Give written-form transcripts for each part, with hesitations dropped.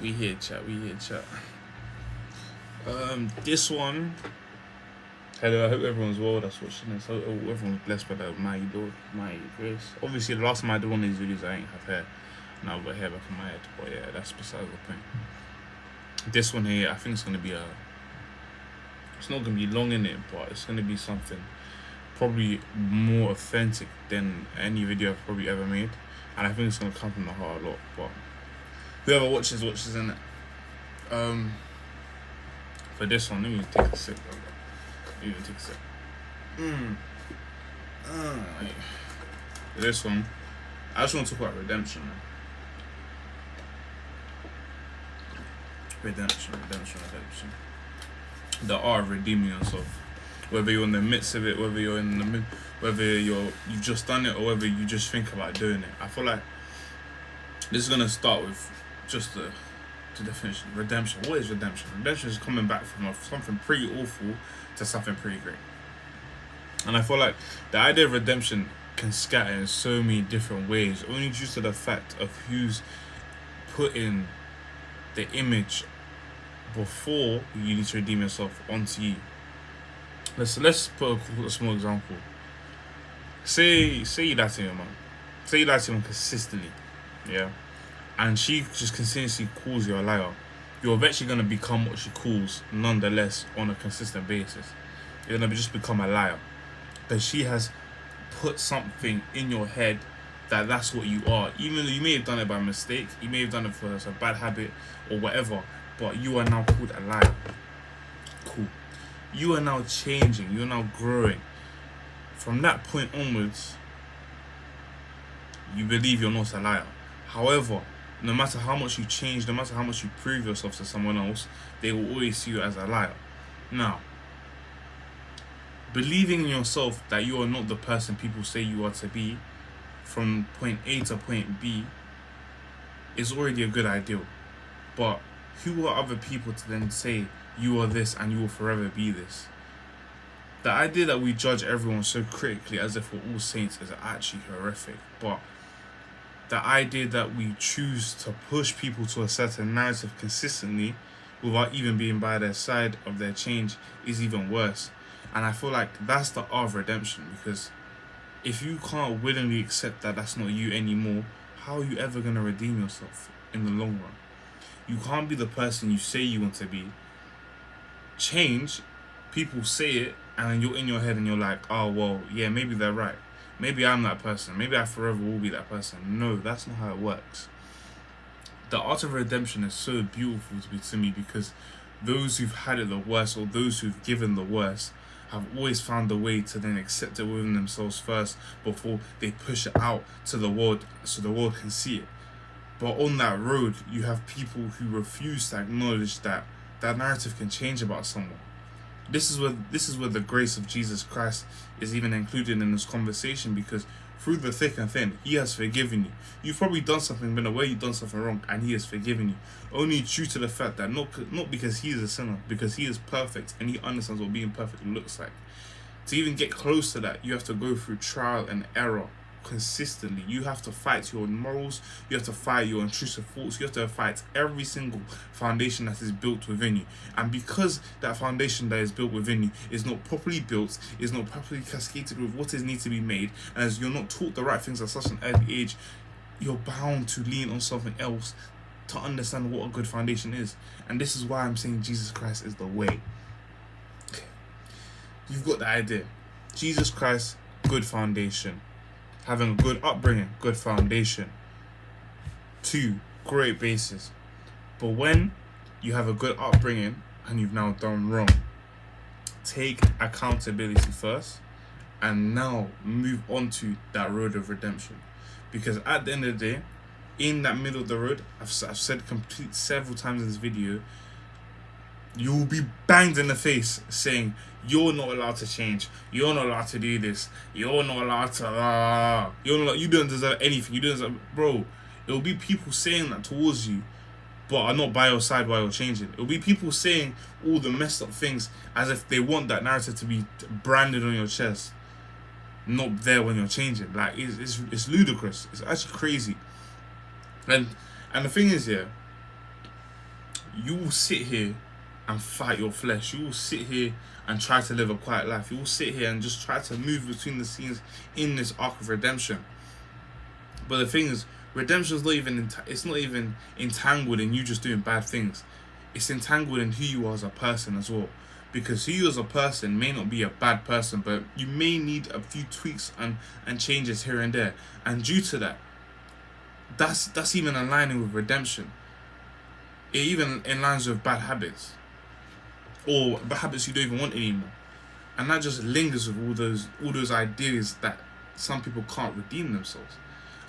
We here, chat. We here, chat. This one. Hello, I hope everyone's well. That's watching this. I hope everyone's blessed by the mighty Lord, mighty grace. Obviously, the last time I did one of these videos, I ain't have hair. Now I've got hair back in my head. But yeah, that's besides the point. This one here, I think it's gonna be a. It's not gonna be long in it, but it's gonna be something probably more authentic than any video I've probably ever made, and I think it's gonna come from the heart a lot. But whoever watches in it. For this one, let me take a sip, bro. Let me take a sip. Right. For this one, I just want to talk about redemption, man. Redemption. The art of redeeming yourself. Whether you're in the midst of it, whether you've just done it, or whether you just think about doing it. I feel like this is gonna start with just the definition. Redemption. What is redemption? Redemption is coming back from something pretty awful to something pretty great. And I feel like the idea of redemption can scatter in so many different ways, only due to the fact of who's putting the image before you need to redeem yourself onto you. Let's put a small example. Say you lie to your mom. Say you lie to your mom consistently. Yeah. And she just continuously calls you a liar. You're eventually going to become what she calls, nonetheless, on a consistent basis. You're going to just become a liar. Because she has put something in your head that that's what you are. Even though you may have done it by mistake, you may have done it for a bad habit or whatever, but you are now called a liar. Cool. You are now changing. You are now growing. From that point onwards, you believe you're not a liar. However, no matter how much you change, no matter how much you prove yourself to someone else, they will always see you as a liar. Now, believing in yourself that you are not the person people say you are to be, from point A to point B, is already a good ideal. But who are other people to then say you are this and you will forever be this? The idea that we judge everyone so critically as if we're all saints is actually horrific. But the idea that we choose to push people to a certain narrative consistently without even being by their side of their change is even worse. And I feel like that's the art of redemption, because if you can't willingly accept that that's not you anymore, how are you ever going to redeem yourself in the long run? You can't be the person you say you want to be. Change, people say it, and then you're in your head and you're like, oh, well, yeah, maybe they're right. Maybe I'm that person. Maybe I forever will be that person. No, that's not how it works. The art of redemption is so beautiful to me because those who've had it the worst, or those who've given the worst, have always found a way to then accept it within themselves first before they push it out to the world so the world can see it. But on that road, you have people who refuse to acknowledge that that narrative can change about someone. This is where the grace of Jesus Christ is even included in this conversation, because through the thick and thin, he has forgiven you. You've probably done something, been aware you've done something wrong, and he has forgiven you. Only due to the fact that not because he is a sinner, because he is perfect and he understands what being perfect looks like. To even get close to that, you have to go through trial and error consistently. You have to fight your morals, you have to fight your intrusive thoughts, you have to fight every single foundation that is built within you. And because that foundation that is built within you is not properly built, is not properly cascaded with what is needs to be made, and as you're not taught the right things at such an early age, you're bound to lean on something else to understand what a good foundation is. And this is why I'm saying Jesus Christ is the way. You've got the idea. Jesus Christ, good foundation. Having a good upbringing, good foundation. 2, great basis. But when you have a good upbringing and you've now done wrong, take accountability first and now move on to that road of redemption. Because at the end of the day, in that middle of the road, I've said several times in this video, you will be banged in the face saying, you're not allowed to change. You're not allowed to do this. You're not allowed to... you don't deserve anything. You don't deserve... Bro, it will be people saying that towards you, but are not by your side while you're changing. It will be people saying all the messed up things as if they want that narrative to be branded on your chest, not there when you're changing. Like, it's ludicrous. It's actually crazy. And the thing is, yeah, you will sit here and fight your flesh. You will sit here and try to live a quiet life. You will sit here and just try to move between the scenes in this arc of redemption. But the thing is, redemption is not even it's not even entangled in you just doing bad things. It's entangled in who you are as a person as well. Because who you as a person may not be a bad person, but you may need a few tweaks and changes here and there. And due to that, that's even aligning with redemption. It even aligns with bad habits. Or bad habits you don't even want anymore. And that just lingers with all those ideas that some people can't redeem themselves.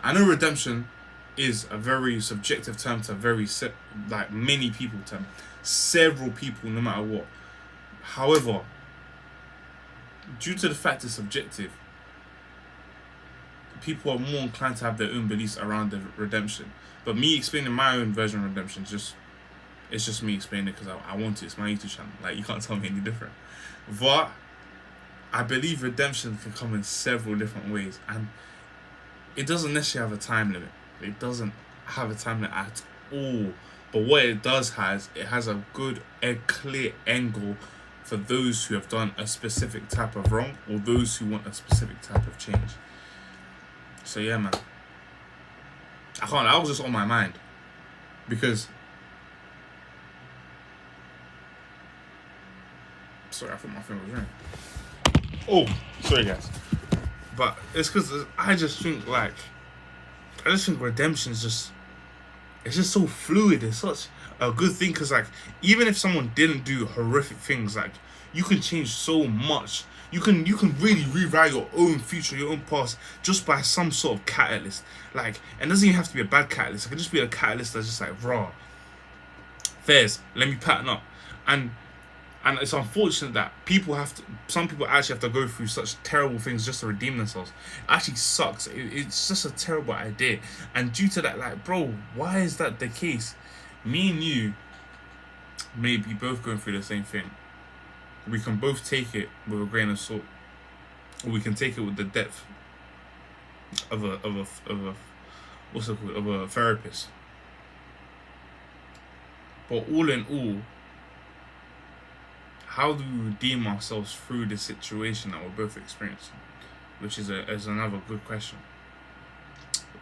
I know redemption is a very subjective term to many people term. Several people, no matter what. However, due to the fact it's subjective, people are more inclined to have their own beliefs around the redemption. But me explaining my own version of redemption, it's just me explaining it because I want to. It's my YouTube channel. Like, you can't tell me any different. But I believe redemption can come in several different ways, and it doesn't necessarily have a time limit. It doesn't have a time limit at all. But what it does it has a clear end goal for those who have done a specific type of wrong or those who want a specific type of change. So yeah, man. That was just on my mind. Because... Sorry, I thought my phone was ringing. Oh, sorry guys. But it's because I just think redemption is just... It's just so fluid. It's such a good thing because, like, even if someone didn't do horrific things, like, you can change so much. You can really rewrite your own future, your own past, just by some sort of catalyst. Like, it doesn't even have to be a bad catalyst. It can just be a catalyst that's just like, raw. Fairs, let me pattern up. And it's unfortunate that some people actually have to go through such terrible things just to redeem themselves. It actually sucks. It's just a terrible idea. And due to that, like, bro, why is that the case? Me and you may be both going through the same thing. We can both take it with a grain of salt, or we can take it with the depth of a what's it called? Of a therapist. But all in all, how do we redeem ourselves through the situation that we're both experiencing? Which is another good question.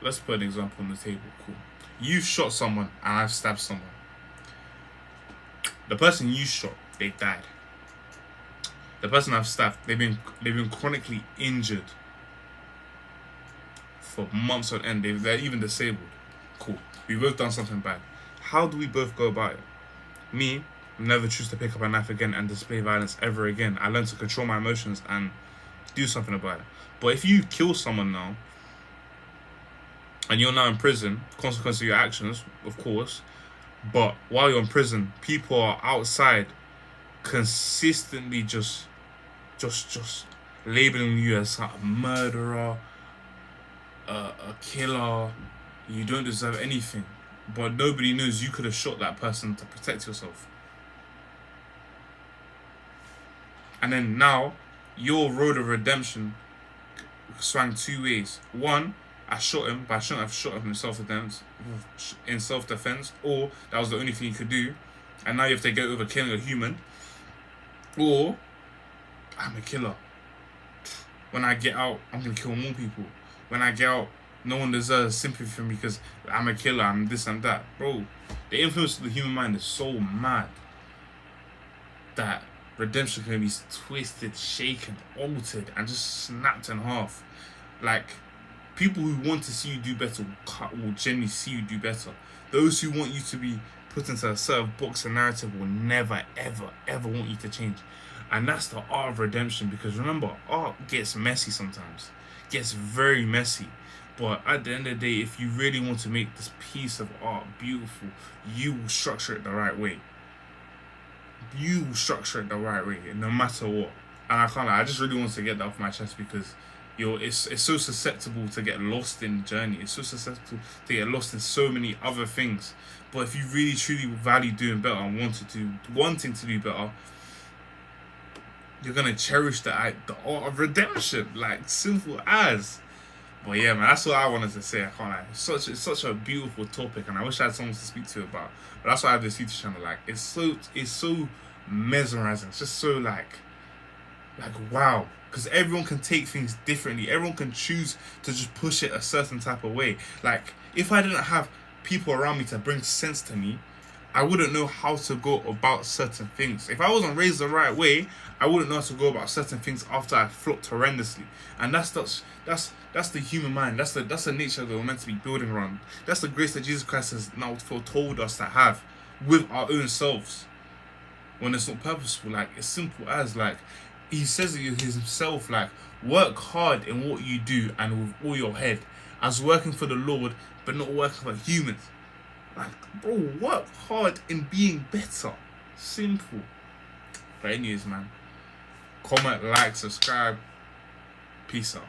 Let's put an example on the table. Cool. You shot someone and I've stabbed someone. The person you shot, they died. The person I've stabbed, they've been chronically injured for months on end. They're even disabled. Cool. We both done something bad. How do we both go about it? Me, never choose to pick up a knife again and display violence ever again. I learned to control my emotions and do something about it. But if you kill someone now, and you're now in prison, consequence of your actions, of course, but while you're in prison, people are outside consistently just labeling you as a murderer, a killer, you don't deserve anything. But nobody knows you could have shot that person to protect yourself. And then now, your road of redemption swung two ways. One, I shot him, but I shouldn't have shot him in self-defense, or that was the only thing you could do. And now you have to get over killing a human. Or, I'm a killer. When I get out, I'm going to kill more people. When I get out, no one deserves sympathy from me because I'm a killer, I'm this and that. Bro, the influence of the human mind is so mad that redemption can be twisted, shaken, altered, and just snapped in half. Like, people who want to see you do better will genuinely see you do better. Those who want you to be put into a certain box and narrative will never, ever, ever want you to change. And that's the art of redemption, because remember, art gets messy sometimes. Gets very messy. But at the end of the day, if you really want to make this piece of art beautiful, you will structure it the right way. You will structure it the right way, no matter what. And I just really want to get that off my chest, because it's so susceptible to get lost in the journey. It's so susceptible to get lost in so many other things. But if you really truly value doing better and wanting to do better, you're gonna cherish the art of redemption. Like, simple as. But yeah, man, that's what I wanted to say. I can't lie. It's such a beautiful topic, and I wish I had someone to speak to about. But that's why I have this YouTube channel. Like, it's so mesmerizing. It's just so like wow. Because everyone can take things differently. Everyone can choose to just push it a certain type of way. Like, if I didn't have people around me to bring sense to me, I wouldn't know how to go about certain things. If I wasn't raised the right way, I wouldn't know how to go about certain things after I flopped horrendously. And that's the human mind. That's the nature that we're meant to be building around. That's the grace that Jesus Christ has now foretold us to have with our own selves. When it's not purposeful, like, it's simple as, like, he says it himself, like, work hard in what you do and with all your head, as working for the Lord, but not working for humans. Like, bro, work hard in being better. Simple. But anyways, man, comment, like, subscribe. Peace out.